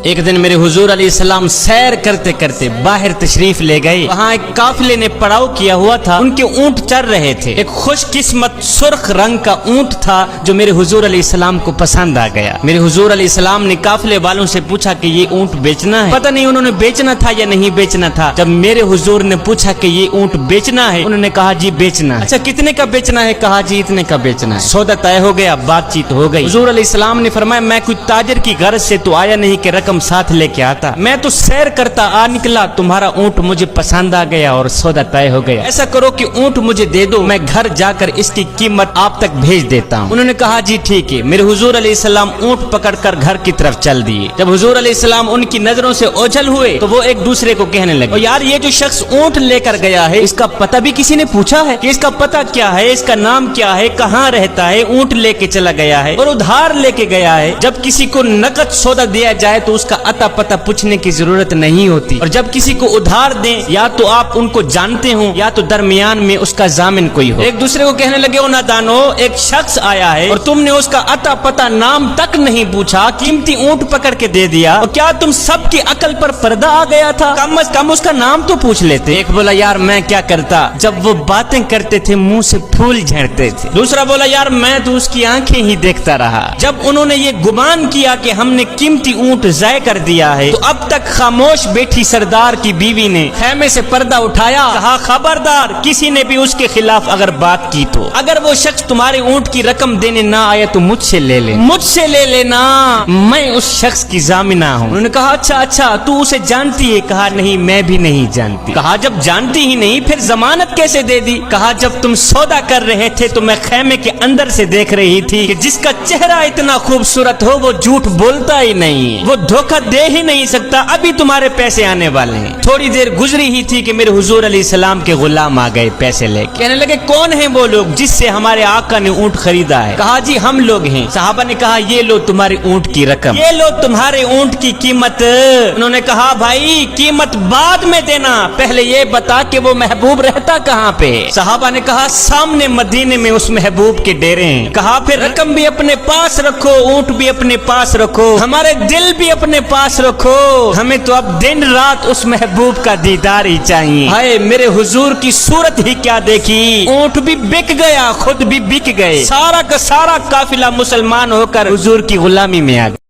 ایک دن میرے حضور علیہ السلام سیر کرتے کرتے باہر تشریف لے گئے. وہاں ایک قافلے نے پڑاؤ کیا ہوا تھا. ان کے اونٹ چر رہے تھے. ایک خوش قسمت سرخ رنگ کا اونٹ تھا جو میرے حضور علیہ السلام کو پسند آ گیا. میرے حضور علیہ السلام نے قافلے والوں سے پوچھا کہ یہ اونٹ بیچنا ہے. پتہ نہیں انہوں نے بیچنا تھا یا نہیں بیچنا تھا. جب میرے حضور نے پوچھا کہ یہ اونٹ بیچنا ہے, انہوں نے کہا جی بیچنا ہے. اچھا کتنے کا بیچنا ہے؟ کہا جی اتنے کا بیچنا ہے. سودا طے ہو گیا, بات چیت ہو گئی. حضور علیہ السلام نے فرمایا میں کوئی تاجر کی غرض سے تو آیا نہیں کہ رقم ساتھ لے کے آتا. میں تو سیر کرتا آ نکلا, تمہارا اونٹ مجھے پسند آ گیا اور سودا طے ہو گیا. ایسا کرو کہ اونٹ مجھے دے دو, میں گھر جا کر اس کی قیمت آپ تک بھیج دیتا ہوں. انہوں نے کہا جی ٹھیک ہے. میرے حضور علیہ السلام اونٹ پکڑ کر گھر کی طرف چل دیے. جب حضور علیہ السلام ان کی نظروں سے اوجھل ہوئے تو وہ ایک دوسرے کو کہنے لگے یار یہ جو شخص اونٹ لے کر گیا ہے اس کا پتہ بھی کسی نے پوچھا ہے کہ اس کا پتہ کیا ہے, اس کا نام کیا ہے, کہاں رہتا ہے؟ اونٹ لے کے چلا گیا ہے اور ادھار لے کے گیا ہے. جب کسی کو نقد سودا دیا جائے تو اس کا اتا پتہ پوچھنے کی ضرورت نہیں ہوتی, اور جب کسی کو ادھار دیں یا تو آپ ان کو جانتے ہوں یا تو درمیان میں اس کا ضامن کوئی ہو. ایک دوسرے کو کہنے لگے او نادانو, ایک شخص آیا ہے اور تم نے اس کا اتا پتہ نام تک نہیں پوچھا, قیمتی اونٹ پکڑ کے دے دیا, اور کیا تم سب کی عقل پر پردہ آ گیا تھا؟ کم از کم اس کا نام تو پوچھ لیتے. ایک بولا یار میں کیا کرتا, جب وہ باتیں کرتے تھے منہ سے پھول جھڑتے تھے. دوسرا بولا یار میں تو اس کی آنکھیں ہی دیکھتا رہا. جب انہوں نے یہ گمان کیا کہ ہم نے قیمتی اونٹ ضائع کر دیا ہے تو اب تک خاموش بیٹھی سردار کی بیوی نے خیمے سے پردہ اٹھایا, کہا خبردار کسی نے بھی اس کے خلاف اگر بات کی تو اگر وہ شخص تمہارے اونٹ کی رقم دینے نہ آیا تو مجھ سے لے لے, مجھ سے لے لینا, میں اس شخص کی ضامنہ ہوں. انہوں نے کہا اچھا تو اسے جانتی ہے؟ کہا نہیں میں بھی نہیں جانتی. کہا جب جانتی ہی نہیں پھر ضمانت کیسے دے دی؟ کہا جب تم سودا کر رہے تھے تو میں خیمے کے اندر سے دیکھ رہی تھی کہ جس کا چہرہ اتنا خوبصورت ہو وہ جھوٹ بولتا ہی نہیں, وہ دھوکہ دے ہی نہیں سکتا. ابھی تمہارے پیسے آنے والے ہیں. تھوڑی دیر گزری ہی تھی کہ میرے حضور علیہ السلام کے غلام آ گئے پیسے لے کے. کہنے لگے کون ہیں وہ لوگ جس سے ہمارے آقا نے اونٹ خریدا ہے؟ کہا جی ہم لوگ ہیں. صحابہ نے کہا یہ لو تمہارے اونٹ کی رقم, یہ لو تمہارے اونٹ کی قیمت. انہوں نے کہا بھائی قیمت بعد میں دینا, پہلے یہ بتا کہ وہ محبوب رہتا کہاں پہ؟ صحابہ نے کہا سامنے مدینے میں اس محبوب کے ڈیرے ہیں. کہا پھر رقم بھی اپنے پاس رکھو, اونٹ بھی اپنے پاس رکھو, ہمارے دل بھی اپنے پاس رکھو, ہمیں تو اب دن رات اس محبوب کا دیدار ہی چاہیے. ہائے میرے حضور کی صورت ہی کیا دیکھی, اونٹ بھی بک گیا, خود بھی بک گئے, سارا کا سارا قافلہ مسلمان ہو کر حضور کی غلامی میں آ گیا.